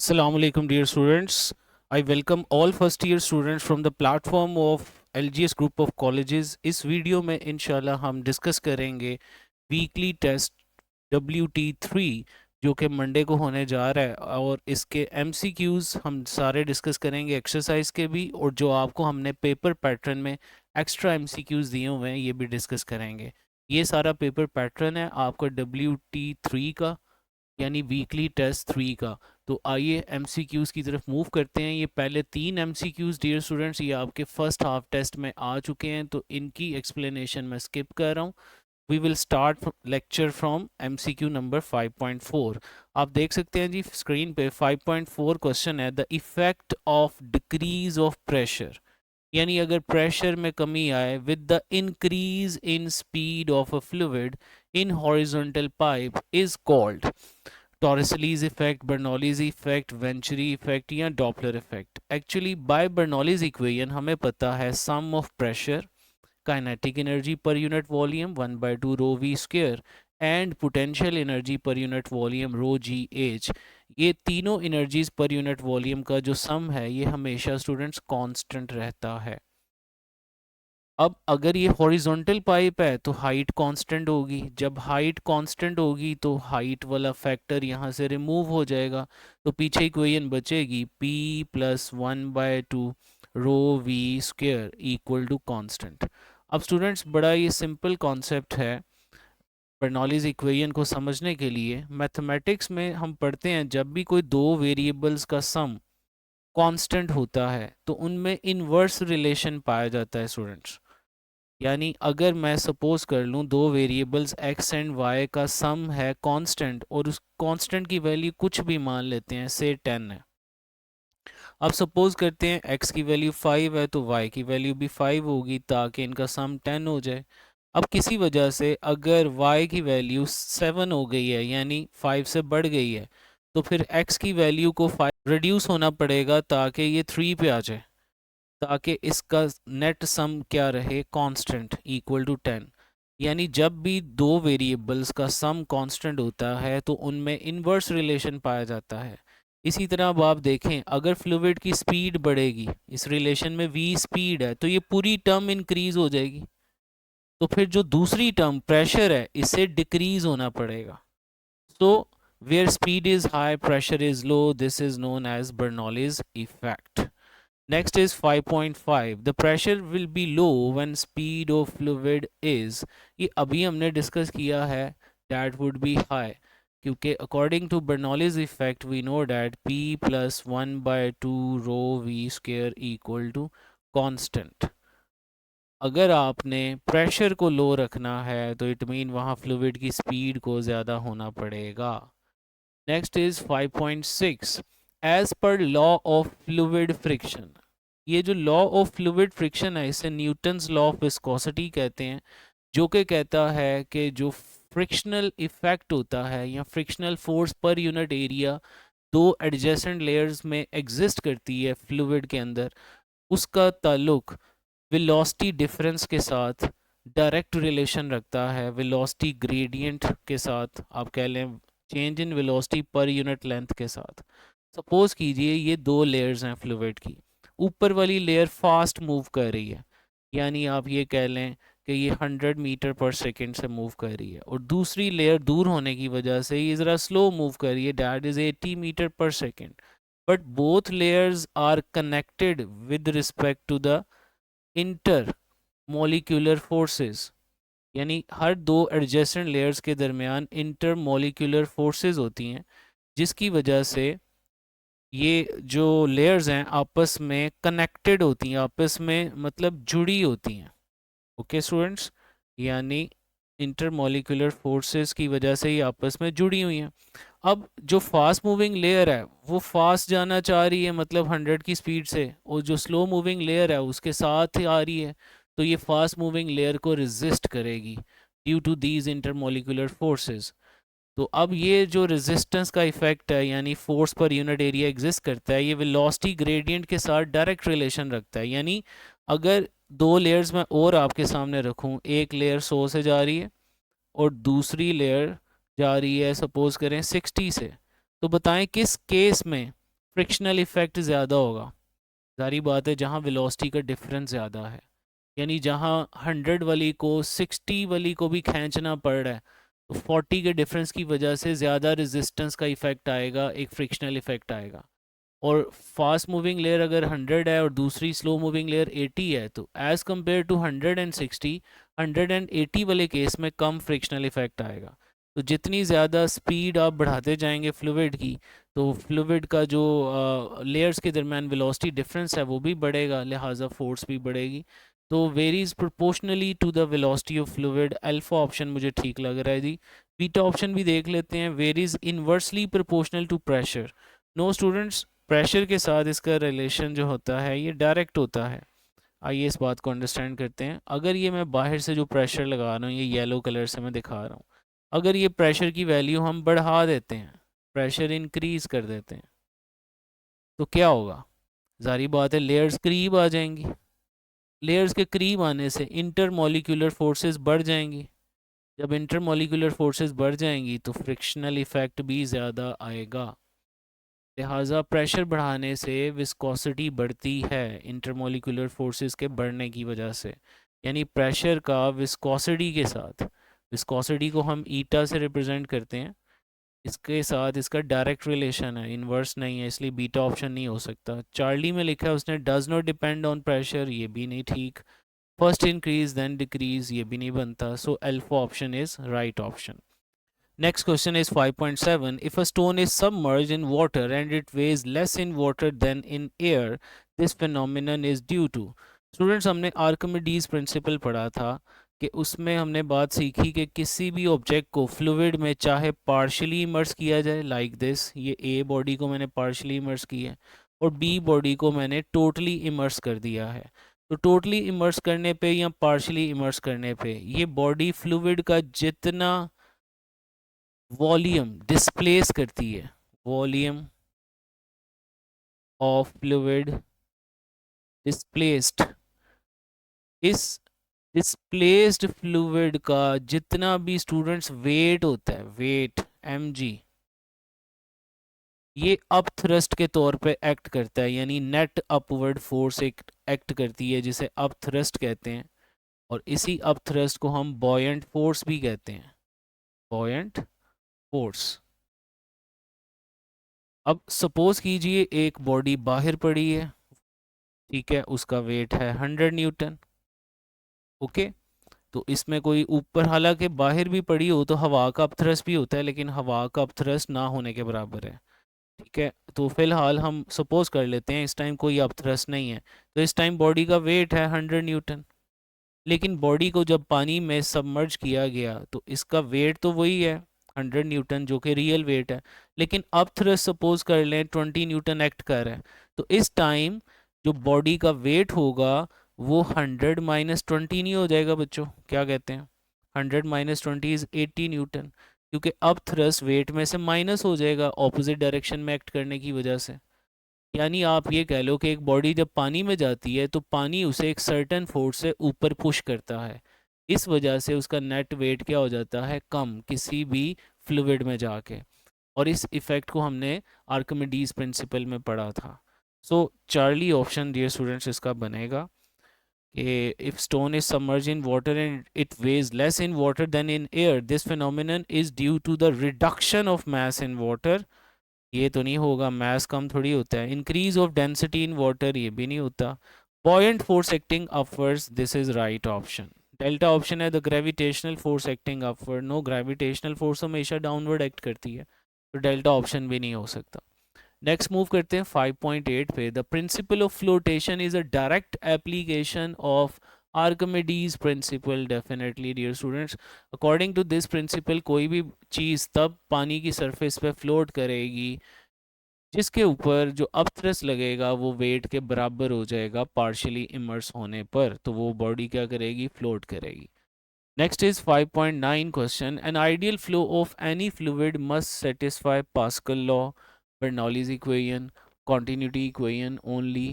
Assalamu alaikum, dear students. I welcome all first year students from the platform of LGS group of colleges. इस video में इंशाल्लाह हम discuss करेंगे weekly test WT3 जो कि Monday को होने जा रहा है, और इसके MCQs हम सारे डिस्कस करेंगे, एक्सरसाइज के भी, और जो आपको हमने पेपर पैटर्न में एक्स्ट्रा MCQs दिए हुए हैं ये भी डिस्कस करेंगे। ये सारा पेपर पैटर्न है आपका WT3 का, यानी वीकली टेस्ट 3 का। तो आइए एमसीक्यूज़ की तरफ मूव करते हैं। ये पहले 3 एमसीक्यूज़ डियर स्टूडेंट्स ये आपके फर्स्ट हाफ टेस्ट में आ चुके हैं, तो इनकी एक्सप्लेनेशन मैं स्किप कर रहा हूँ। We will start lecture from MCQ number 5.4। आप देख सकते हैं जी स्क्रीन पे 5.4 क्वेश्चन है, the effect of decrease of pressure, यानी अगर प्रेशर में कमी आए with the increase in speed of a fluid in horizontal pipe is called Torricelli's effect, Bernoulli's effect, venturi effect या Doppler effect. Actually by Bernoulli's equation हमें पता है sum of pressure, kinetic energy per unit volume 1/2 rho v square and potential energy per unit volume rho g h, ये तीनों energies पर unit volume का जो सम है ये हमेशा स्टूडेंट्स कांस्टेंट रहता है। अब अगर ये हॉरिजॉन्टल पाइप है तो हाइट कांस्टेंट होगी, जब हाइट कांस्टेंट होगी तो हाइट वाला फैक्टर यहाँ से रिमूव हो जाएगा, तो पीछे इक्वेशन बचेगी P + 1/2 rho v square equal to constant. अब स्टूडेंट्स बड़ा ये सिंपल कॉन्सेप्ट है बर्नौलीज इक्वेशन को समझने के लिए। मैथमेटिक्स में हम पढ़ते हैं जब भी कोई दो वेरिएबल्स का सम कांस्टेंट होता है तो उनमें इनवर्स रिलेशन पाया जाता है स्टूडेंट्स। यानी अगर मैं सपोज कर लूँ दो वेरिएबल्स x एंड y का सम है कांस्टेंट, और उस कांस्टेंट की वैल्यू कुछ भी मान लेते हैं, से 10 है। अब सपोज करते हैं x की वैल्यू 5 है तो y की वैल्यू भी 5 होगी ताकि इनका सम 10 हो जाए। अब किसी वजह से अगर y की वैल्यू 7 हो गई है, यानी 5 से बढ़ गई है, तो फिर x की वैल्यू को 5 रिड्यूस होना पड़ेगा ताकि ये 3 पे आ जाए, ताकि इसका नेट सम क्या रहे, कांस्टेंट इक्वल टू 10। यानी जब भी दो वेरिएबल्स का सम कांस्टेंट होता है तो उनमें इनवर्स रिलेशन पाया जाता है। इसी तरह अब आप देखें अगर फ्लूइड की स्पीड बढ़ेगी, इस रिलेशन में v स्पीड है, तो ये पूरी टर्म इंक्रीज हो जाएगी, तो फिर जो दूसरी टर्म प्रेशर है इसे डिक्रीज होना पड़ेगा। So where speed is high pressure is low, this is known as Bernoulli's effect. Next is 5.5. The pressure will be low when speed of fluid is, ये अभी हमने डिस्कस किया है, that would be high, क्योंकि according to Bernoulli's effect we know that P + 1/2 rho v square equal to constant। अगर आपने pressure को लो रखना है तो इट मीन वहाँ फ्लूइड की स्पीड को ज़्यादा होना पड़ेगा। Next is 5.6। As per law of fluid friction, ये जो लॉ ऑफ फ्लूइड फ्रिक्शन है इसे न्यूटन्स लॉ ऑफ विस्कोसिटी कहते हैं, जो कि कहता है कि जो फ्रिक्शनल इफेक्ट होता है या frictional force per unit area दो एडजेसेंट लेयर्स में एग्जिस्ट करती है फ्लूइड के अंदर, उसका ताल्लुक वेलोसिटी डिफरेंस के साथ डायरेक्ट रिलेशन रखता है, वेलोसिटी ग्रेडियंट के साथ, आप कह लें change in velocity per unit length के साथ। सपोज कीजिए ये दो लेयर्स हैं फ्लूइड की, ऊपर वाली लेयर फास्ट मूव कर रही है, यानी आप ये कह लें कि ये 100 मीटर पर सेकेंड से मूव कर रही है, और दूसरी लेयर दूर होने की वजह से ये ज़रा स्लो मूव कर रही है, that is 80 metre per second. But both layers are connected with respect to the inter molecular forces, यानी हर दो एडजेसेंट लेयर्स के दरमियान इंटर मोलिकुलर फोर्सेस होती हैं, जिसकी वजह से ये जो लेयर्स हैं आपस में कनेक्टेड होती हैं, आपस में मतलब जुड़ी होती हैं। ओके स्टूडेंट्स, यानी इंटरमोलिकुलर फोर्सेस की वजह से ये आपस में जुड़ी हुई हैं। अब जो फास्ट मूविंग लेयर है वो फास्ट जाना चाह रही है, मतलब 100 की स्पीड से, और जो स्लो मूविंग लेयर है उसके साथ ही आ रही है, तो ये फास्ट मूविंग लेयर को रेजिस्ट करेगी due to these intermolecular forces. तो अब ये जो रेजिस्टेंस का इफेक्ट है, यानी force per unit area exist करता है, ये वेलोसिटी ग्रेडियंट के साथ डायरेक्ट रिलेशन रखता है। यानी अगर दो लेयर्स मैं और आपके सामने रखूं, एक लेयर 100 से जा रही है और दूसरी लेयर जा रही है सपोज करें 60 से, तो बताएं किस केस में फ्रिक्शनल इफेक्ट ज़्यादा होगा, सारी बात है, जहाँ वेलोसिटी का डिफरेंस ज़्यादा है। यानी जहाँ 100 वाली को 60 वाली को भी खींचना पड़ रहा है, तो 40 के डिफरेंस की वजह से ज़्यादा रेजिस्टेंस का इफेक्ट आएगा, एक फ्रिक्शनल इफेक्ट आएगा। और फास्ट मूविंग लेयर अगर 100 है और दूसरी स्लो मूविंग लेयर 80 है, तो एज़ कम्पेयर टू 160, 180 वाले केस में कम फ्रिक्शनल इफेक्ट आएगा। तो जितनी ज़्यादा स्पीड आप बढ़ाते जाएंगे फ्लूइड की, तो फ्लूइड का जो लेयर्स के दरमियान वेलोसिटी डिफरेंस है वो भी बढ़ेगा, लिहाजा फोर्स भी बढ़ेगी। तो varies proportionally to the velocity of fluid. Alpha option मुझे ठीक लग रहा है जी। बीटा ऑप्शन भी देख लेते हैं, varies inversely proportional to pressure. No students, pressure के साथ इसका रिलेशन जो होता है ये डायरेक्ट होता है। आइए इस बात को अंडरस्टैंड करते हैं। अगर ये मैं बाहर से जो प्रेशर लगा रहा हूँ, ये येलो कलर से मैं दिखा रहा हूँ, अगर ये प्रेशर की वैल्यू हम बढ़ा देते हैं, प्रेशर इंक्रीज कर देते हैं, तो क्या होगा? जारी बात है, लेयर्स करीब आ जाएंगी। लेयर्स के करीब आने से इंटरमॉलिक्यूलर फोर्सेस बढ़ जाएंगी। जब इंटरमॉलिक्यूलर फोर्सेस बढ़ जाएंगी तो फ्रिक्शनल इफेक्ट भी ज़्यादा आएगा। लिहाजा प्रेशर बढ़ाने से विस्कोसिटी बढ़ती है इंटरमॉलिक्यूलर फोर्सेस के बढ़ने की वजह से। यानी प्रेशर का विस्कोसिटी के साथ, विस्कोसिटी को हम ईटा से रिप्रेजेंट करते हैं, इसके साथ इसका डायरेक्ट रिलेशन है, इन्वर्स नहीं है, इसलिए बीटा ऑप्शन नहीं हो सकता। चार्ली में लिखा है उसने does not depend on pressure, ये भी नहीं ठीक। फर्स्ट इंक्रीज देन डिक्रीज, ये भी नहीं बनता। So alpha option is right option. Next question is 5.7. If a stone is submerged in water and it weighs less in water than in air, this phenomenon is due to. Students, हमने Archimedes principal पढ़ा था कि उसमें हमने बात सीखी कि किसी भी ऑब्जेक्ट को फ्लूइड में चाहे पार्शली इमर्स किया जाए, लाइक दिस, ये ए बॉडी को मैंने पार्शली इमर्स किया है और बी बॉडी को मैंने टोटली इमर्स कर दिया है। तो टोटली इमर्स करने पे या पार्शली इमर्स करने पे ये बॉडी फ्लूइड का जितना वॉल्यूम डिस्प्लेस करती है, वॉल्यूम ऑफ फ्लूइड डिस्प्लेस्ड, इस डिस्प्लेस्ड फ्लूइड का जितना भी स्टूडेंट्स वेट होता है, वेट mg, ये अप थ्रस्ट के तौर पे एक्ट करता है। यानी नेट अपवर्ड फोर्स एक एक्ट करती है जिसे अप थ्रस्ट कहते हैं, और इसी अप थ्रस्ट को हम बॉयंट फोर्स भी कहते हैं, बॉयंट फोर्स। अब सपोज कीजिए एक बॉडी बाहर पड़ी है, ठीक है, उसका वेट है 100 न्यूटन। ओके, तो इसमें कोई ऊपर, हालांकि बाहर भी पड़ी हो तो हवा का अपथ्रस्ट भी होता है, लेकिन हवा का अपथ्रस्ट ना होने के बराबर है। ठीक है, तो फिलहाल हम सपोज कर लेते हैं इस टाइम कोई अपथ्रस्ट नहीं है, तो इस टाइम बॉडी का वेट है 100 न्यूटन। लेकिन बॉडी को जब पानी में सबमर्ज किया गया तो इसका वेट तो वही है 100 न्यूटन, जो कि रियल वेट है, लेकिन अब थ्रस्ट सपोज कर लें 20 न्यूटन एक्ट कर रहा है, तो इस टाइम जो बॉडी का वेट होगा वो 100 माइनस 20 नहीं हो जाएगा बच्चों? क्या कहते हैं? 100 माइनस 20 इज 80 न्यूटन, क्योंकि अब थ्रस्ट वेट में से माइनस हो जाएगा ऑपोजिट डायरेक्शन में एक्ट करने की वजह से। यानी आप ये कह लो कि एक बॉडी जब पानी में जाती है तो पानी उसे एक सर्टेन फोर्स से ऊपर पुश करता है, इस वजह से उसका नेट वेट क्या हो जाता है? कम, किसी भी फ्लूइड में जाके। और इस इफेक्ट को हमने आर्किमिडीज प्रिंसिपल में पढ़ा था। So Charlie option dear students इसका बनेगा कि if stone is submerge in water and it weighs less in water than in air, this phenomenon is due to the reduction of mass in water. ये तो नहीं होगा, mass कम थोड़ी होता है। Increase of density in water, ये भी नहीं होता। Buoyant force acting upwards, this is right option. Delta option है the gravitational force acting upward. No, gravitational force हमेशा डाउनवर्ड एक्ट करती है, तो डेल्टा ऑप्शन भी नहीं हो सकता। नेक्स्ट मूव करते हैं 5.8 पे। The principle of flotation is a direct application of Archimedes principle. Definitely dear students, according to this principle कोई भी चीज़ तब पानी की सरफेस पे फ्लोट करेगी जिसके ऊपर जो अपथ्रस्ट लगेगा वो वेट के बराबर हो जाएगा पार्शियली इमर्स होने पर, तो वो बॉडी क्या करेगी? फ्लोट करेगी। Next is 5.9 question. An ideal flow of any fluid must satisfy Pascal law, Bernoulli's equation, continuity equation only,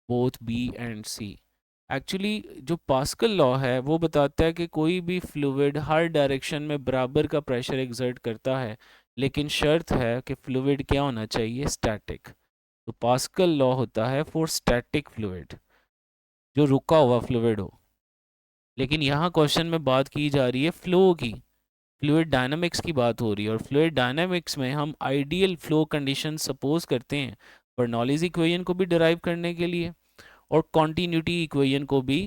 both B and C. Actually जो पास्कल लॉ है वो बताता है कि कोई भी फ्लूइड हर डायरेक्शन में बराबर का प्रेशर एग्जर्ट करता है, लेकिन शर्त है कि फ्लूइड क्या होना चाहिए? स्टैटिक। तो तो पास्कल लॉ होता है फॉर स्टैटिक फ्लूइड, जो रुका हुआ फ्लूइड हो। लेकिन यहाँ क्वेश्चन में बात की जा रही है फ्लो की, फ्लूइड डायनामिक्स की बात हो रही है, और फ्लूइड डायनामिक्स में हम आइडियल फ्लो कंडीशन सपोज करते हैं बर्नौलीज इक्वेशन को भी डिराइव करने के लिए और कॉन्टीन्यूटी इक्वेशन को भी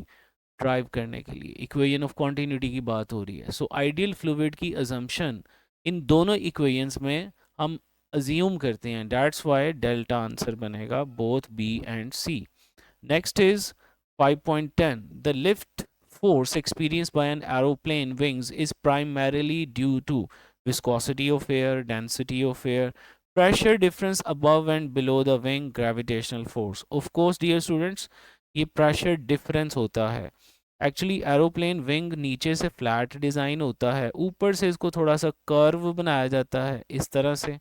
ड्राइव करने के लिए। इक्वेशन ऑफ कॉन्टीन्यूटी की बात हो रही है। सो आइडियल फ्लूइड की अजम्पशन इन दोनों इक्वेशंस में हम अज्यूम करते हैं, दैट्स वाई डेल्टा आंसर बनेगा both B and C. Next is 5.10, the lift force experienced by an aeroplane wings is primarily due to viscosity of air, density of air, pressure difference above and below the wing, gravitational force. Of course dear students, ये pressure difference होता है। Actually aeroplane wing नीचे से flat design होता है, ऊपर से इसको थोड़ा सा कर्व बनाया जाता है इस तरह से।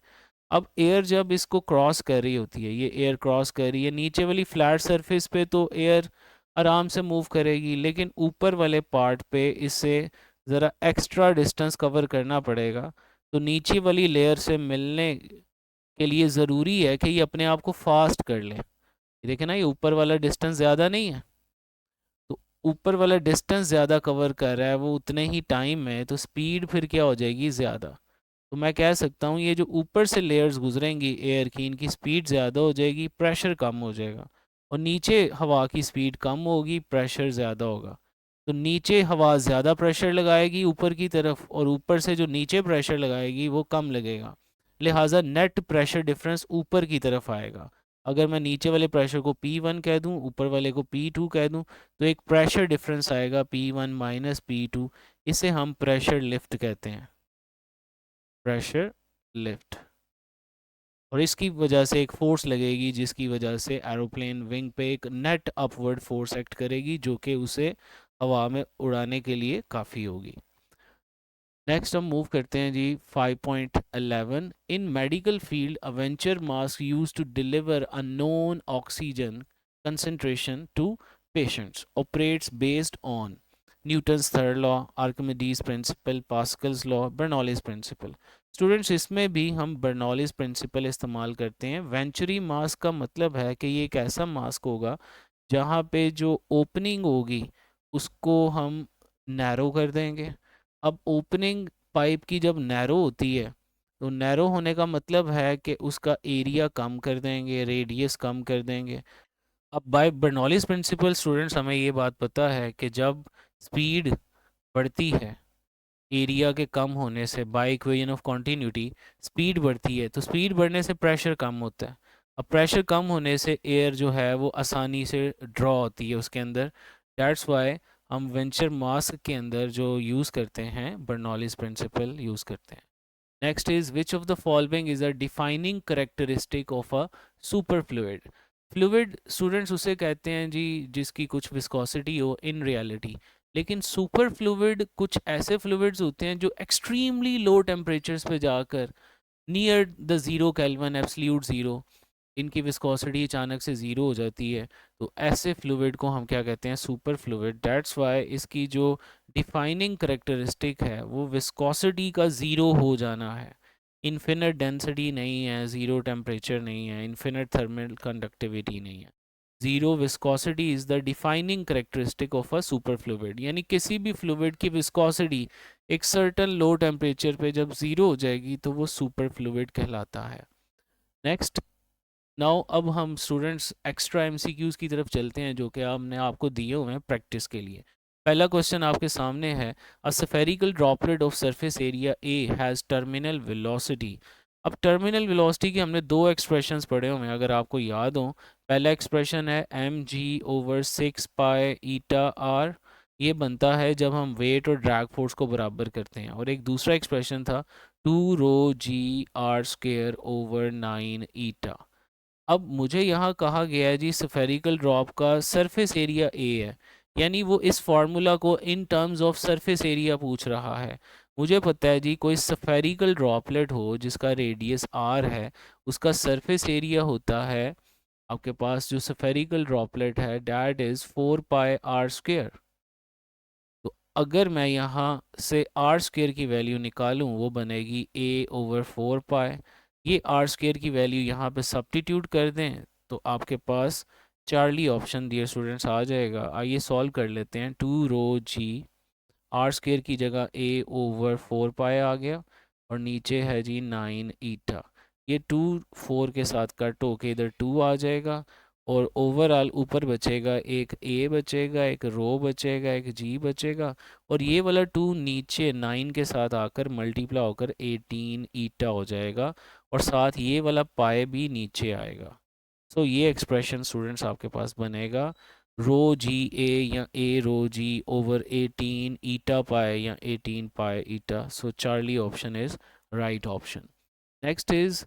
अब एयर जब इसको क्रॉस कर रही होती है, ये एयर क्रॉस कर रही है नीचे वाली फ्लैट सरफेस पे, तो एयर आराम से मूव करेगी, लेकिन ऊपर वाले पार्ट पे इससे ज़रा एक्स्ट्रा डिस्टेंस कवर करना पड़ेगा। तो नीचे वाली लेयर से मिलने के लिए ज़रूरी है कि ये अपने आप को फास्ट कर ले। देखें ना, ये ऊपर वाला डिस्टेंस ज़्यादा नहीं है, तो ऊपर वाला डिस्टेंस ज़्यादा कवर कर रहा है वो उतने ही टाइम में, तो स्पीड फिर क्या हो जाएगी, ज़्यादा। तो मैं कह सकता हूँ ये जो ऊपर से लेयर्स गुजरेंगी एयर की, इनकी स्पीड ज़्यादा हो जाएगी, प्रेशर कम हो जाएगा, और नीचे हवा की स्पीड कम होगी, प्रेशर ज़्यादा होगा। तो नीचे हवा ज़्यादा प्रेशर लगाएगी ऊपर की तरफ, और ऊपर से जो नीचे प्रेशर लगाएगी वो कम लगेगा, लिहाजा नेट प्रेशर डिफरेंस ऊपर की तरफ आएगा। अगर मैं नीचे वाले प्रेशर को P1 कह दूं, ऊपर वाले को P2 कह दूं, तो एक प्रेशर डिफरेंस आएगा P1 माइनस P2। इसे हम प्रेशर लिफ्ट कहते हैं, प्रेशर लिफ्ट। और इसकी वजह से एक फोर्स लगेगी जिसकी वजह से एरोप्लेन विंग पे एक नेट अपवर्ड फोर्स एक्ट करेगी, जो कि उसे हवा में उड़ाने के लिए काफ़ी होगी। नेक्स्ट हम मूव करते हैं जी 5.11, in medical field a venturi mask use to deliver a known oxygen concentration to patients operates based on Newton's third law, Archimedes principle, Pascal's law, Bernoulli's principle. Students इसमें भी हम बर्नौलीज प्रिंसिपल इस्तेमाल करते हैं। Venturi mask का मतलब है कि ये एक ऐसा मास्क होगा जहाँ पे जो ओपनिंग होगी उसको हम नैरो कर देंगे। अब ओपनिंग पाइप की जब नैरो होती है, तो नैरो होने का मतलब है कि उसका एरिया कम कर देंगे, रेडियस कम कर देंगे। अब बाय बर्नौलीज प्रिंसिपल स्टूडेंट्स हमें ये बात पता है कि जब स्पीड बढ़ती है एरिया के कम होने से, bye equation of continuity speed बढ़ती है, तो स्पीड बढ़ने से प्रेशर कम होता है। अब प्रेशर कम होने से एयर जो है वो आसानी से ड्रॉ होती है उसके अंदर, दैट्स वाई हम वेंचर मास्क के अंदर जो यूज़ करते हैं बर्नौलीज प्रिंसिपल यूज़ करते हैं। Next is which of the following is a defining characteristic of a super fluid. Fluid students उसे कहते हैं जी जिसकी कुछ विस्कोसिटी हो इन रियलिटी, लेकिन सुपर फ्लूइड कुछ ऐसे फ्लूइड्स होते हैं जो एक्सट्रीमली लो टेम्परेचर्स पे जाकर near the zero kelvin, absolute zero, इनकी विस्कोसिटी अचानक से ज़ीरो हो जाती है, तो ऐसे फ्लूइड को हम क्या कहते हैं, सुपर फ्लूइड। दैट्स वाई इसकी जो डिफाइनिंग करेक्टरिस्टिक है वो विस्कोसिटी का ज़ीरो हो जाना है। इन्फिनिट डेंसिटी नहीं है, ज़ीरो टेम्परेचर नहीं है, इन्फिनिट थर्मल कंडक्टिविटी नहीं है। Zero viscosity is the defining characteristic of a super fluid, यानी किसी भी फ्लूइड की विस्कोसिटी एक सर्टन लो टेम्परेचर पे जब ज़ीरो हो जाएगी तो वो सुपर फ्लूइड कहलाता है। नेक्स्ट, नाउ अब हम स्टूडेंट्स एक्स्ट्रा एमसीक्यूज़ की तरफ चलते हैं जो कि हमने आपको दिए हुए हैं प्रैक्टिस के लिए। पहला क्वेश्चन आपके सामने है, a spherical droplet of surface area A has terminal velocity. अब टर्मिनल वेलोसिटी के हमने दो एक्सप्रेशंस पढ़े हुए हैं, अगर आपको याद हो। पहला एक्सप्रेशन है mg/6 पाई ईटा आर, ये बनता है जब हम वेट और ड्रैग फोर्स को बराबर करते हैं, और एक दूसरा एक्सप्रेशन था 2ρg r² / 9 ईटा। अब मुझे यहाँ कहा गया है जी स्फेरिकल ड्रॉप का सरफेस एरिया ए है, यानी वो इस फार्मूला को in terms of surface area पूछ रहा है। मुझे पता है जी कोई स्फेरिकल ड्रॉपलेट हो जिसका रेडियस आर है, उसका सरफेस एरिया होता है, आपके पास जो स्फेरिकल ड्रॉपलेट है डैट इज़ 4 पाई r²। तो अगर मैं यहाँ से r² की वैल्यू निकालूं वो बनेगी a/4 पाई। ये r² की वैल्यू यहाँ पे सब्स्टिट्यूट कर दें तो आपके पास चार्ली ऑप्शन डियर स्टूडेंट्स आ जाएगा। आइए सॉल्व कर लेते हैं। 2 ρg आर स्क्वेयर की जगह a/4 पाई आ गया और नीचे है जी 9 ईटा। ये 2 4 के साथ कट होके इधर 2 आ जाएगा और ओवरऑल ऊपर बचेगा एक a बचेगा, एक रो बचेगा, एक g बचेगा और ये वाला 2 नीचे 9 के साथ आकर मल्टीप्लाई होकर 18 ईटा हो जाएगा और साथ ये वाला पाए भी नीचे आएगा। सो ये एक्सप्रेशन स्टूडेंट्स आपके पास बनेगा रो जी ए या ए रो जी ओवर 18 ईटा पाए या 18 pi eta. So Charlie option is right option. Next is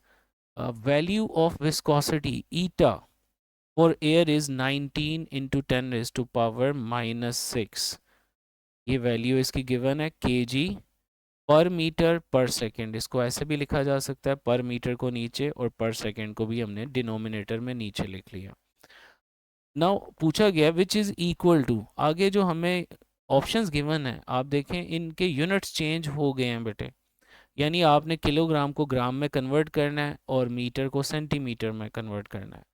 value of viscosity eta for air is 19 into 10⁻⁻⁶। ये वैल्यू इसकी गिवन है केजी पर मीटर पर सेकेंड। इसको ऐसे भी लिखा जा सकता है, पर मीटर को नीचे और पर सेकेंड को भी हमने डिनोमिनेटर में नीचे लिख लिया। नाउ पूछा गया विच इज़ इक्वल टू, आगे जो हमें ऑप्शंस गिवन है आप देखें इनके यूनिट्स चेंज हो गए हैं बेटे। यानी आपने किलोग्राम को ग्राम में कन्वर्ट करना है और मीटर को सेंटीमीटर में कन्वर्ट करना है।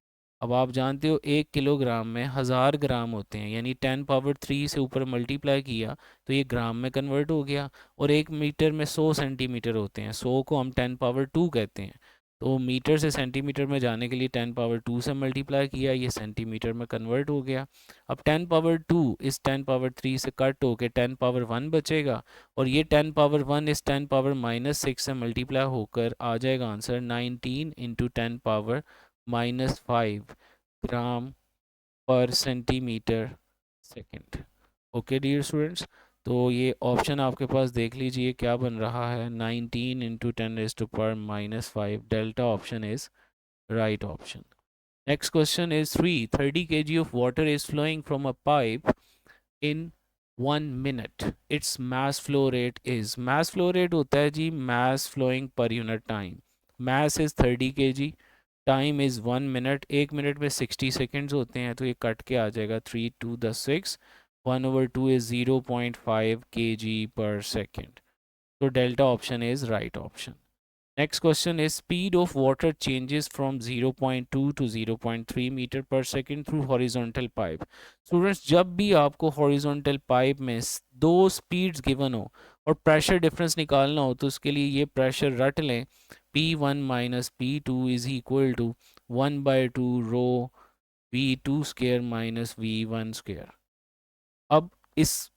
अब आप जानते हो 1 किलोग्राम में 1000 ग्राम होते हैं, यानी 10⁻³ से ऊपर मल्टीप्लाई किया तो ये ग्राम में कन्वर्ट हो गया। और 1 मीटर में 100 सेंटीमीटर होते हैं, 100 को हम 10⁻² कहते हैं। तो मीटर से सेंटीमीटर में जाने के लिए 10⁻² से मल्टीप्लाई किया, ये सेंटीमीटर में कन्वर्ट हो गया। अब 10⁻² इस 10⁻³ से कट होकर 10⁻1 बचेगा और ये 10⁻1 इस 10⁻⁻6 से मल्टीप्लाई होकर आ जाएगा answer 19 into 10⁻⁻5 gram per centimetre second. Okay dear students, तो ये ऑप्शन आपके पास देख लीजिए क्या बन रहा है 19 into 10⁻⁻5। Delta option is right option. Next question is 30 kg of water is flowing from a pipe in 1 minute. Its mass flow rate is, mass flow rate होता है जी mass flowing per unit time. mass is 30 kg, time is 1 minute, 1 minute में 60 seconds होते हैं तो ये cut के आ जाएगा 3 2 द 6, 1/2 इज 0.5 kg पर सेकेंड। तो delta option is right option. Next question is speed of water changes from 0.2 to 0.3 meter per second through horizontal pipe. Students जब भी आपको हॉरिजॉन्टल पाइप में दो स्पीड्स गिवन हो और प्रेशर डिफरेंस निकालना हो तो उसके लिए ये प्रेशर रट लें P1 minus P2 is equal to 1/2 rho V2 square minus V1 square. अब इस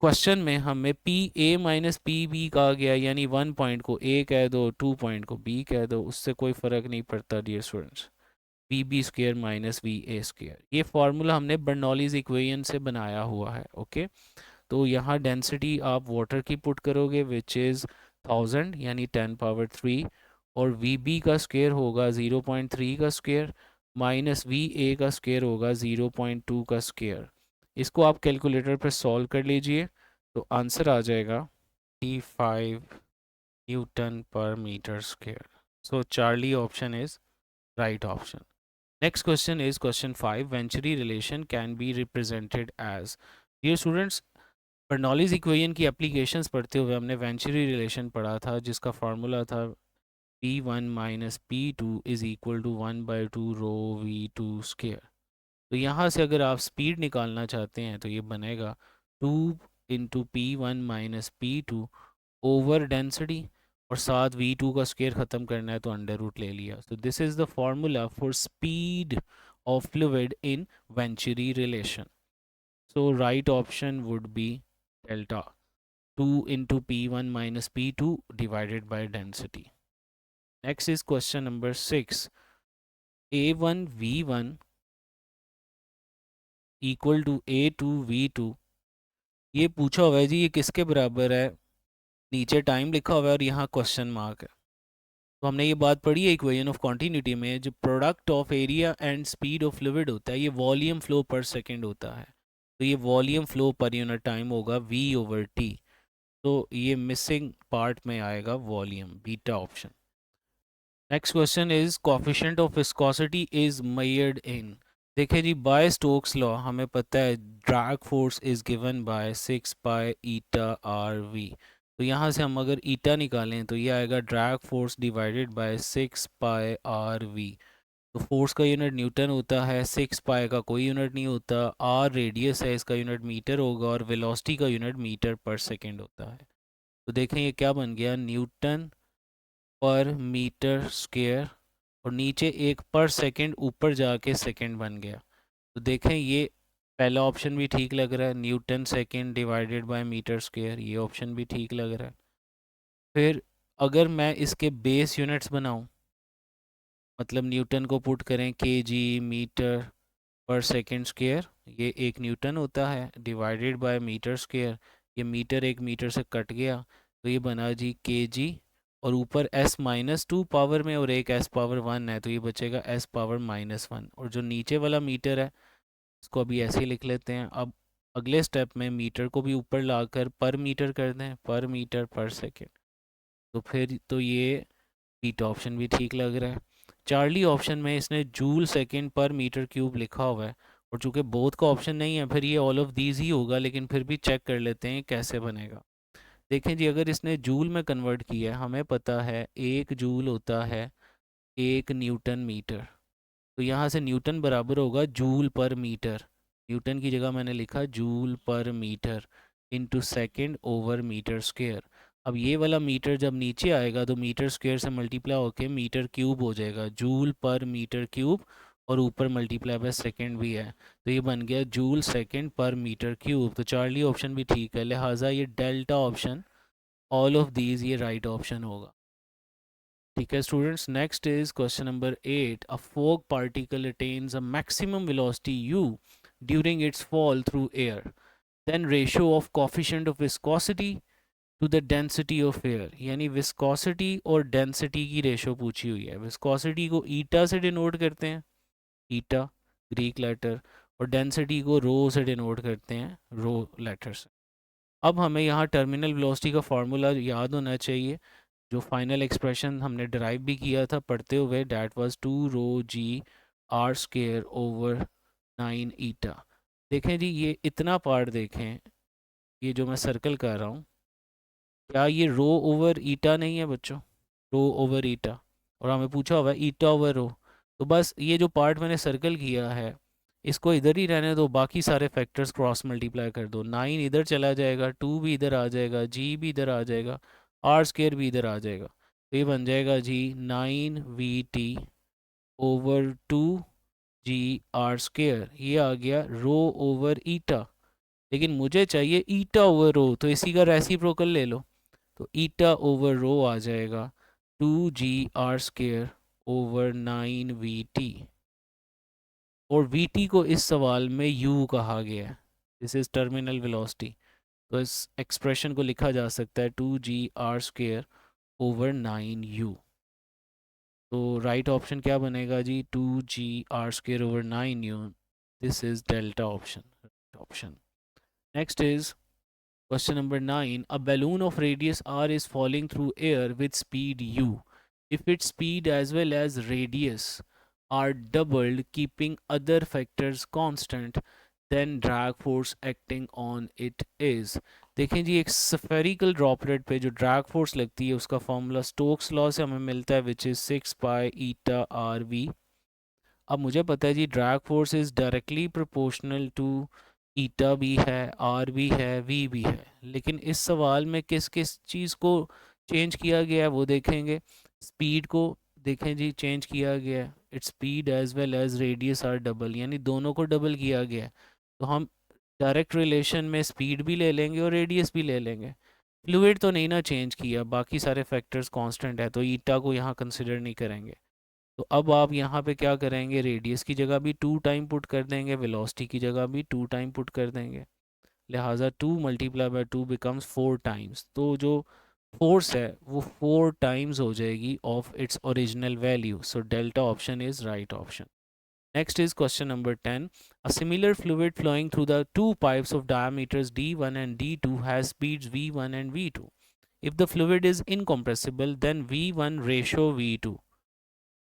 क्वेश्चन में हमें P A minus P B कहा गया, यानी 1 पॉइंट को ए कह दो 2 पॉइंट को बी कह दो, उससे कोई फ़र्क नहीं पड़ता dear students. V B square minus V A square, ये फार्मूला हमने बर्नौलीज इक्वेशन से बनाया हुआ है। ओके, तो यहाँ डेंसिटी आप वाटर की पुट करोगे विच इज़ 1000 यानी 10⁻³ और वी बी का स्क्वेयर होगा 0.3 का स्क्वेयर माइनस वी ए का स्क्वेयर होगा 0.2 का स्क्वेयर। इसको आप कैलकुलेटर पर सॉल्व कर लीजिए तो आंसर आ जाएगा 5 newton per metre square. So Charlie option is right option. Next question is question 5, venturi relation can be represented as. Dear students Bernoulli's equation की एप्लीकेशंस पढ़ते हुए हमने वेंचुरी रिलेशन पढ़ा था जिसका फार्मूला था P1 minus P2 is equal to 1/2 rho V2 square. तो यहाँ से अगर आप स्पीड निकालना चाहते हैं तो ये बनेगा 2 into P1 minus P2 over density और साथ V2 का स्क्वेयर ख़त्म करना है तो अंडर रूट ले लिया। तो this is the formula for speed of fluid in venturi relation. So right option would be delta 2 into P1 minus P2 divided by density. Next is question number 6, A1 V1 equal to A2 V2। ये पूछा हुआ है जी ये किसके बराबर है, नीचे time लिखा हुआ है और यहाँ क्वेश्चन मार्क है। तो हमने ये बात पढ़ी है इक्वेशन ऑफ कॉन्टिन्यूटी में, जो product of area and speed of fluid होता है ये वॉल्यूम फ्लो पर सेकंड होता है। तो ये volume flow per unit time होगा V/T। तो ये मिसिंग पार्ट में आएगा volume, beta option. Next question is coefficient of viscosity is measured in. देखिए जी बाय स्टोक्स लॉ हमें पता है drag force is given by 6 pi eta r v. तो यहाँ से हम अगर ईटा निकालें तो ये आएगा drag force divided by 6 pi r v. तो फोर्स का यूनिट न्यूटन होता है, 6 पाई का कोई यूनिट नहीं होता, आर रेडियस है, इसका यूनिट मीटर होगा, और वेलोसिटी का यूनिट मीटर पर सेकेंड होता है। तो देखें ये क्या बन गया, न्यूटन पर मीटर स्क्वायर, और नीचे एक पर सेकंड ऊपर जाके सेकंड बन गया। तो देखें ये पहला ऑप्शन भी ठीक लग रहा है, newton second divided by metre square, ये ऑप्शन भी ठीक लग रहा है। फिर अगर मैं इसके बेस यूनिट्स बनाऊं, मतलब न्यूटन को पुट करें केजी मीटर पर सेकंड स्क्वायर, ये एक न्यूटन होता है, डिवाइडेड बाय मीटर स्क्वायर, ये मीटर एक मीटर से कट गया, तो ये बना जी केजी, और ऊपर s-2 पावर में और एक s⁻1 है, तो ये बचेगा s⁻−1। और जो नीचे वाला मीटर है इसको अभी ऐसे ही लिख लेते हैं। अब अगले स्टेप में मीटर को भी ऊपर लाकर पर मीटर कर दें, पर मीटर पर सेकेंड, तो फिर तो ये बीटा ऑप्शन भी ठीक लग रहा है। चार्ली ऑप्शन में इसने जूल सेकंड पर मीटर क्यूब लिखा हुआ है, और चूंकि बोथ का ऑप्शन नहीं है फिर ये ऑल ऑफ दीज ही होगा, लेकिन फिर भी चेक कर लेते हैं कैसे बनेगा। देखें जी, अगर इसने जूल में कन्वर्ट किया है, हमें पता है एक जूल होता है एक न्यूटन मीटर, तो यहाँ से न्यूटन बराबर होगा जूल पर मीटर, न्यूटन की जगह मैंने लिखा joule per metre into second over metre square. अब ये वाला मीटर जब नीचे आएगा तो मीटर स्क्वेयर से मल्टीप्लाई होके मीटर क्यूब हो जाएगा, जूल पर मीटर क्यूब, और ऊपर मल्टीप्लाई बाय सेकेंड भी है, तो ये बन गया जूल सेकेंड पर मीटर क्यूब। तो चार्ली ऑप्शन भी ठीक है, लिहाजा ये delta option all of these ये राइट ऑप्शन होगा। ठीक है students, next is question number 8। A fog particle attains a maximum velocity u during its fall through air, then ratio of coefficient of viscosity to the density of air, यानी viscosity और density की ratio पूछी हुई है। Viscosity को ईटा से denote करते हैं, ईटा ग्रीक लेटर, और डेंसिटी को रो से डिनोट करते हैं, रो लेटर से। अब हमें यहाँ टर्मिनल वेलोसिटी का फार्मूला याद होना चाहिए, जो फाइनल एक्सप्रेशन हमने डिराइव भी किया था पढ़ते हुए, डैट वाज 2 ρg r² / 9 ईटा। देखें जी, ये इतना पार्ट देखें, ये जो मैं सर्कल कर रहा हूँ, क्या ये रो ओवर ईटा नहीं है बच्चों, रो ओवर ईटा, और हमें पूछा हुआ है ईटा ओवर रो, तो बस ये जो पार्ट मैंने सर्कल किया है इसको इधर ही रहने दो, बाकी सारे फैक्टर्स क्रॉस मल्टीप्लाई कर दो, 9 इधर चला जाएगा, 2 भी इधर आ जाएगा, जी भी इधर आ जाएगा, r² भी इधर आ जाएगा, तो ये बन जाएगा जी 9vt/2 g r², ये आ गया रो ओवर ईटा। लेकिन मुझे चाहिए ईटा ओवर रो, तो इसी का रेसिप्रोकल ले लो, तो ईटा ओवर रो आ जाएगा 2 g r² / 9vt, और vt को इस सवाल में u कहा गया है, दिस इज टर्मिनल वेलोसिटी, तो इस एक्सप्रेशन को लिखा जा सकता है 2 g r² / 9u। तो राइट ऑप्शन क्या बनेगा जी, 2 g r² / 9u, this is delta option. Next is question number 9. A balloon of radius r is falling through air with speed u. If its speed as well as radius are doubled, keeping other factors constant, then drag force acting on it is। देखें जी, एक spherical droplet पे जो drag force लगती है उसका formula Stokes law से हमें मिलता है, which is 6 pi eta r v. अब मुझे पता है जी drag force is directly proportional to eta भी है, आर भी है, वी भी है, लेकिन इस सवाल में किस किस चीज़ को चेंज किया गया है वो देखेंगे। स्पीड को देखें जी, चेंज किया गया है, it's speed as well as radius are double, यानी दोनों को डबल किया गया है, तो हम डायरेक्ट रिलेशन में स्पीड भी ले लेंगे और रेडियस भी ले लेंगे। फ्लूइड तो नहीं ना चेंज किया, बाकी सारे फैक्टर्स कांस्टेंट है, तो ईटा को यहाँ कंसिडर नहीं करेंगे। तो अब आप यहाँ पे क्या करेंगे, रेडियस की जगह भी 2 टाइम पुट कर देंगे, वेलोसिटी की जगह भी 2 टाइम पुट कर देंगे, लिहाजा 2 × 2 बिकम्स 4 टाइम्स, तो जो फोर्स है वो 4 टाइम्स हो जाएगी of its original value, so delta option is right option. Next is question number 10. A similar fluid flowing through the two pipes of diameters d1 and d2 has speeds v1 and v2. If the fluid is incompressible, then v1 ratio v2,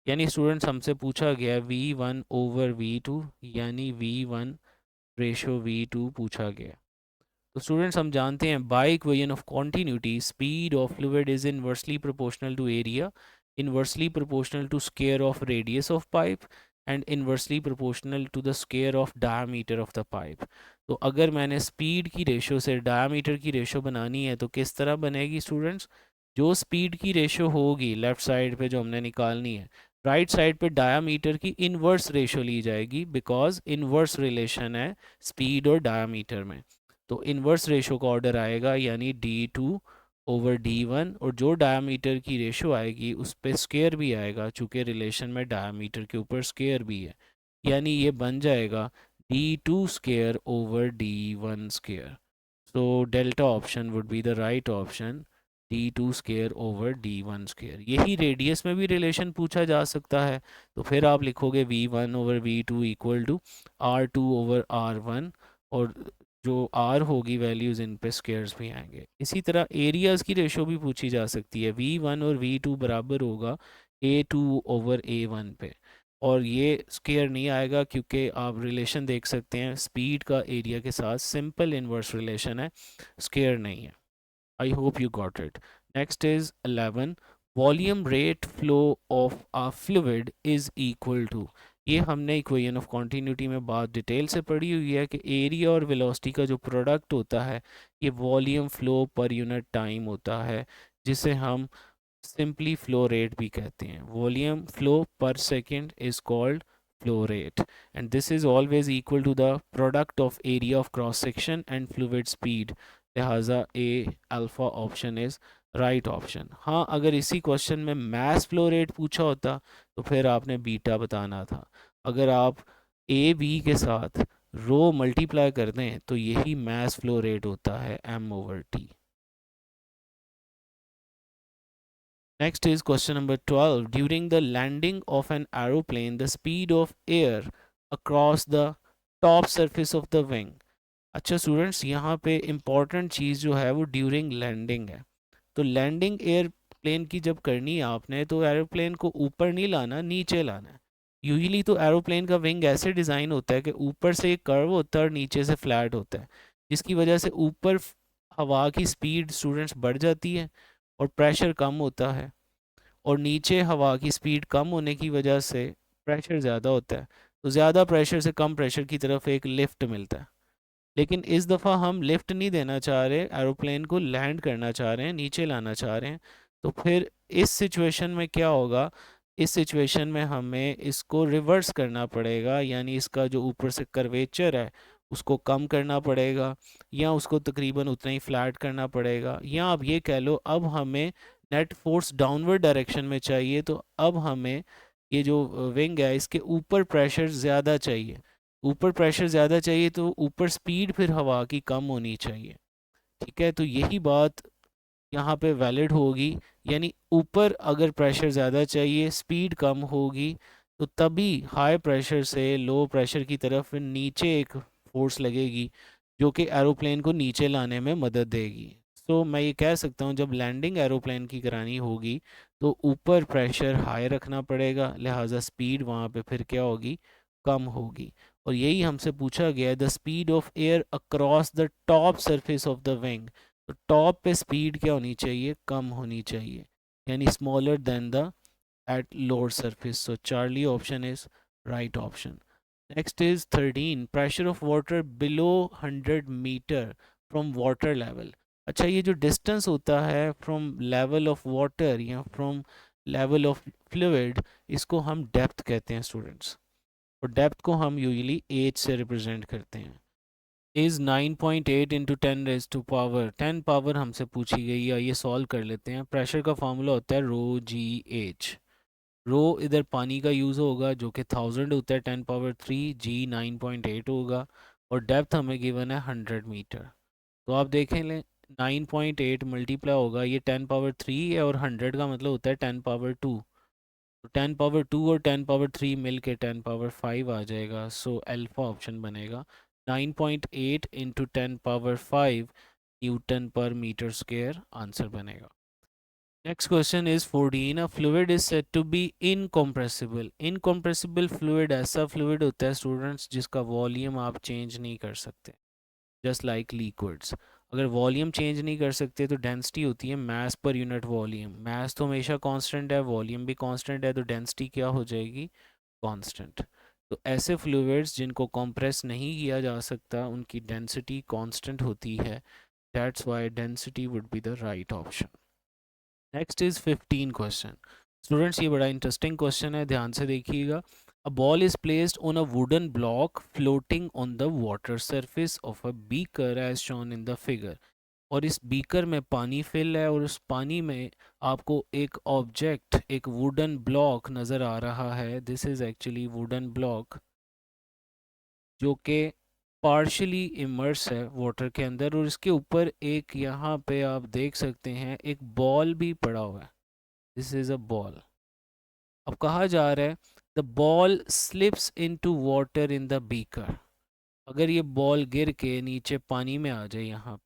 यानी students हमसे पूछा गया v1/v2, यानी v1 ratio v2 पूछा गया। तो students हम जानते हैं by equation of continuity speed of fluid is inversely proportional to area, inversely proportional to square of radius of pipe and inversely proportional to the square of diameter of the pipe. तो अगर मैंने speed की ratio से diameter की ratio बनानी है तो किस तरह बनेगी स्टूडेंट्स? जो स्पीड की रेशो होगी लेफ्ट साइड पे जो हमने निकालनी है, राइट साइड पे डायामीटर की इन्वर्स रेशो ली जाएगी, बिकॉज इन्वर्स रिलेशन है स्पीड और डायामीटर में। तो इन्वर्स रेशो का ऑर्डर आएगा यानी D2/D1, और जो डायामीटर की रेशो आएगी उस पर स्क्वायर भी आएगा, चूँकि रिलेशन में डायामीटर के ऊपर स्क्वायर भी है, यानी ये बन जाएगा D2/D1 so delta option would be the right option, D2/D1। यही रेडियस में भी रिलेशन पूछा जा सकता है, तो फिर आप लिखोगे V1/V2 इक्वल टू R2/R1, और जो R होगी वैल्यूज़ इन पे स्क्वायर्स भी आएंगे। इसी तरह एरियाज़ की रेशो भी पूछी जा सकती है, V1 और V2 बराबर होगा A2/A1 पे, और ये स्क्वायर नहीं आएगा क्योंकि आप रिलेशन देख सकते हैं स्पीड का एरिया के साथ सिंपल इनवर्स रिलेशन है, स्क्वायर नहीं है। I hope you got it. Next is 11. Volume rate flow of a fluid is equal to, ये हमने इक्वेशन ऑफ कॉन्टीन्यूटी में बात डिटेल से पढ़ी हुई है कि एरिया और वेलोसिटी का जो प्रोडक्ट होता है ये volume flow per unit time होता है, जिसे हम सिंपली फ्लो रेट भी कहते हैं। वॉल्यूम फ्लो पर second is called flow rate, and this is always equal to the product of area of cross section and fluid speed, लिहाजा a alpha option is right option. हाँ, अगर इसी question में mass flow rate पूछा होता तो फिर आपने बीटा बताना था। अगर आप ए बी के साथ रो मल्टीप्लाई कर दें तो यही मास फ्लो रेट होता है m/t। Next is question number 12. During the landing of an aeroplane, the speed of air across the top surface of the wing. अच्छा स्टूडेंट्स, यहाँ पे इम्पॉर्टेंट चीज़ जो है वो ड्यूरिंग लैंडिंग है। तो लैंडिंग एयरप्लेन की जब करनी है आपने, तो एरोप्लेन को ऊपर नहीं लाना, नीचे लाना है। यूजुअली तो एरोप्लेन का विंग ऐसे डिज़ाइन होता है कि ऊपर से एक कर्व होता है और नीचे से फ्लैट होता है, जिसकी वजह से ऊपर हवा की स्पीड स्टूडेंट्स बढ़ जाती है और प्रेशर कम होता है, और नीचे हवा की स्पीड कम होने की वजह से प्रेशर ज़्यादा होता है। तो ज़्यादा प्रेशर से कम प्रेशर की तरफ एक लिफ्ट मिलता है। लेकिन इस दफ़ा हम लिफ्ट नहीं देना चाह रहे, एरोप्लेन को लैंड करना चाह रहे हैं, नीचे लाना चाह रहे हैं। तो फिर इस सिचुएशन में क्या होगा? इस सिचुएशन में हमें इसको रिवर्स करना पड़ेगा, यानी इसका जो ऊपर से कर्वेचर है उसको कम करना पड़ेगा, या उसको तकरीबन उतना ही फ्लैट करना पड़ेगा, या आप ये कह लो अब हमें नेट फोर्स डाउनवर्ड डायरेक्शन में चाहिए, तो अब हमें ये जो विंग है इसके ऊपर प्रेशर ज़्यादा चाहिए। ऊपर प्रेशर ज़्यादा चाहिए तो ऊपर स्पीड फिर हवा की कम होनी चाहिए। ठीक है, तो यही बात यहाँ पे वैलिड होगी, यानी ऊपर अगर प्रेशर ज़्यादा चाहिए, स्पीड कम होगी, तो तभी हाई प्रेशर से लो प्रेशर की तरफ नीचे एक फोर्स लगेगी जो कि एरोप्लेन को नीचे लाने में मदद देगी। सो मैं ये कह सकता हूँ जब लैंडिंग एरोप्लेन की करानी होगी तो ऊपर प्रेशर हाई रखना पड़ेगा, लिहाजा स्पीड वहाँ पे फिर क्या होगी? कम होगी। और यही हमसे पूछा गया है, the speed of air across the top surface of the wing. तो टॉप पे स्पीड क्या होनी चाहिए? कम होनी चाहिए, यानी smaller than the at lower surface. So Charlie option is right option. Next is 13. Pressure of water below 100 metre from water level. अच्छा, ये जो डिस्टेंस होता है फ्रॉम लेवल ऑफ वाटर या फ्रॉम लेवल ऑफ फ्लूइड, इसको हम depth कहते हैं स्टूडेंट्स, और डेप्थ को हम यूजुअली एज से रिप्रेजेंट करते हैं। इज़ 9.8 इंटू 10 पावर हमसे पूछी गई है, ये सॉल्व कर लेते हैं। प्रेशर का फार्मूला होता है ρgh। रो इधर पानी का यूज़ होगा जो कि 1000 होता है, 10⁻3, जी 9.8 होगा, और डेप्थ हमें गिवन है 100 मीटर। तो आप देखें लें 9.8 मल्टीप्लाई होगा, ये 10⁻3 है, और 100 का मतलब होता है 10⁻2। तो 10⁻2 और 10⁻3 मिल के 10⁻5 आ जाएगा। सो अल्फा ऑप्शन बनेगा 9.8 into 10⁻5 newton per metre square answer बनेगा। Next question is 14. A fluid is said to be incompressible. Incompressible fluid ऐसा फ्लूइड होता है स्टूडेंट्स जिसका वॉल्यूम आप चेंज नहीं कर सकते, जस्ट लाइक लिक्विड्स। अगर वॉल्यूम चेंज नहीं कर सकते तो डेंसिटी होती है मास पर यूनिट वॉल्यूम। मास तो हमेशा कांस्टेंट है, वॉल्यूम भी कांस्टेंट है, तो डेंसिटी क्या हो जाएगी, कांस्टेंट। तो ऐसे फ्लूइड्स जिनको कंप्रेस नहीं किया जा सकता उनकी डेंसिटी कांस्टेंट होती है। That's why density would be the right option. Next is 15 question. Students ये बड़ा इंटरेस्टिंग क्वेश्चन है, ध्यान से देखिएगा। A ball is placed on a wooden block floating on the water surface of a beaker as shown in the figure. और इस beaker में पानी फिल है और उस पानी में आपको एक ऑब्जेक्ट, एक वुडन ब्लॉक नज़र आ रहा है। This is actually wooden block जो कि पार्शली इमर्स है वाटर के अंदर, और इसके ऊपर एक, यहाँ पे आप देख सकते हैं, एक बॉल भी पड़ा हुआ है। This is a ball. अब कहा जा रहा है the ball slips into water in the beaker. अगर ये बॉल गिर के नीचे पानी में आ जाए यहाँ,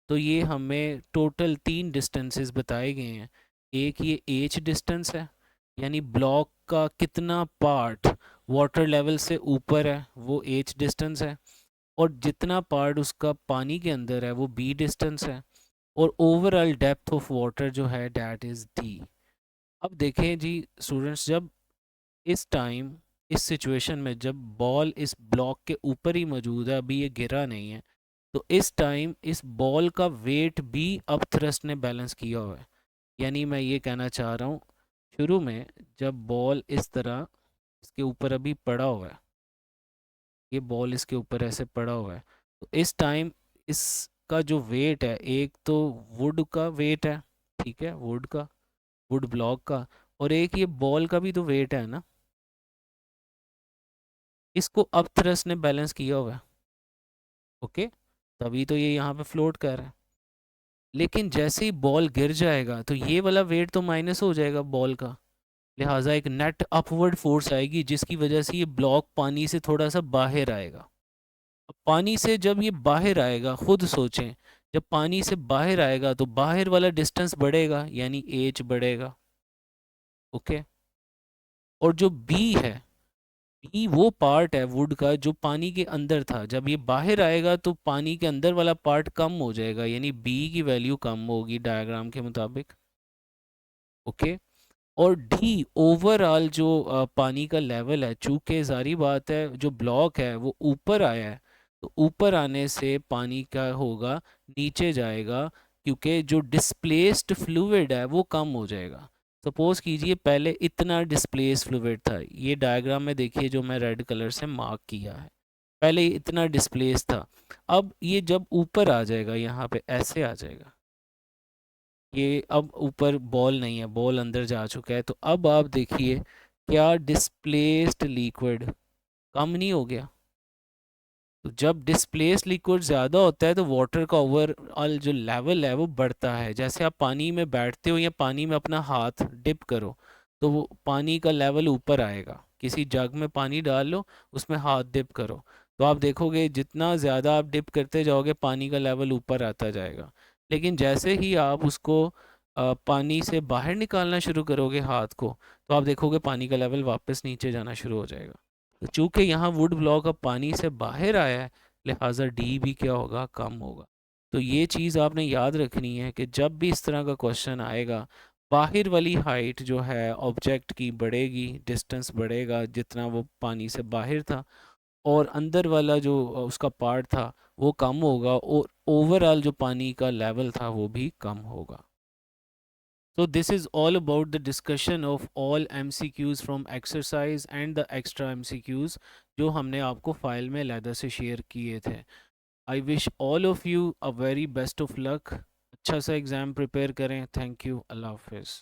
तो ये हमें टोटल 3 डिस्टेंसेस बताए गए हैं। एक ये एच डिस्टेंस है, यानी ब्लॉक का कितना पार्ट वाटर लेवल से ऊपर है वो एच डिस्टेंस है, और जितना पार्ट उसका पानी के अंदर है वो बी डिस्टेंस है, और ओवरऑल डेप्थ ऑफ वाटर जो है डैट इज़ डी। अब देखें जी स्टूडेंट्स, जब इस टाइम, इस सिचुएशन में जब बॉल इस ब्लॉक के ऊपर ही मौजूद है, अभी ये गिरा नहीं है, तो इस टाइम इस बॉल का वेट भी अब थ्रस्ट ने बैलेंस किया हुआ है। यानी मैं ये कहना चाह रहा हूँ, शुरू में जब बॉल इस तरह इसके ऊपर अभी पड़ा हुआ है, ये बॉल इसके ऊपर ऐसे पड़ा हुआ है, तो इस टाइम इसका जो वेट है, एक तो वुड का वेट है, ठीक है, वुड का, वुड ब्लॉक का, और एक ये बॉल का भी तो वेट है ना, इसको अब थ्रस्ट ने बैलेंस किया हुआ है। ओके, तभी तो ये यहाँ पे फ्लोट कर रहा है। लेकिन जैसे ही बॉल गिर जाएगा तो ये वाला वेट तो माइनस हो जाएगा बॉल का, लिहाजा एक नेट अपवर्ड फोर्स आएगी जिसकी वजह से ये ब्लॉक पानी से थोड़ा सा बाहर आएगा। अब पानी से जब ये बाहर आएगा, खुद सोचें, जब पानी से बाहर आएगा तो बाहर वाला डिस्टेंस बढ़ेगा, यानी एच बढ़ेगा। ओके, और जो बी है, बी वो पार्ट है वुड का जो पानी के अंदर था, जब ये बाहर आएगा तो पानी के अंदर वाला पार्ट कम हो जाएगा, यानी बी की वैल्यू कम होगी डायग्राम के मुताबिक। ओके, और डी ओवरऑल जो पानी का लेवल है, चूंकि जारी बात है जो ब्लॉक है वो ऊपर आया है, तो ऊपर आने से पानी का होगा नीचे जाएगा, क्योंकि जो डिस्प्लेस्ड फ्लूइड है वो कम हो जाएगा। सपोज कीजिए पहले इतना डिस्प्लेस फ्लूइड था, ये डायग्राम में देखिए जो मैं रेड कलर से मार्क किया है, पहले इतना डिस्प्लेस था। अब ये जब ऊपर आ जाएगा, यहाँ पे ऐसे आ जाएगा, ये अब ऊपर बॉल नहीं है, बॉल अंदर जा चुका है, तो अब आप देखिए क्या डिस्प्लेस्ड लिक्विड कम नहीं हो गया। तो जब डिस्प्लेस्ड लिक्विड ज़्यादा होता है तो वाटर का ओवरऑल जो लेवल है वो बढ़ता है। जैसे आप पानी में बैठते हो या पानी में अपना हाथ डिप करो तो वो पानी का लेवल ऊपर आएगा। किसी जग में पानी डाल लो, उसमें हाथ डिप करो, तो आप देखोगे जितना ज़्यादा आप डिप करते जाओगे पानी का लेवल ऊपर आता जाएगा। लेकिन जैसे ही आप उसको पानी से बाहर निकालना शुरू करोगे हाथ को, तो आप देखोगे पानी का लेवल वापस नीचे जाना शुरू हो जाएगा। तो चूंकि यहाँ वुड ब्लॉक अब पानी से बाहर आया है, लिहाजा डी भी क्या होगा, कम होगा। तो ये चीज़ आपने याद रखनी है कि जब भी इस तरह का क्वेश्चन आएगा, बाहर वाली हाइट जो है ऑब्जेक्ट की बढ़ेगी, डिस्टेंस बढ़ेगा जितना वो पानी से बाहर था, और अंदर वाला जो उसका पार्ट था वो कम होगा, और ओवरऑल जो पानी का लेवल था वो भी कम होगा। So this is all about the discussion of all MCQs from exercise and the extra MCQs जो हमने आपको फाइल में अलहदा से शेयर किए थे। I wish all of you a very best of luck। अच्छा सा एग्ज़ाम प्रिपेयर करें। Thank you. अल्लाह हाफिज़।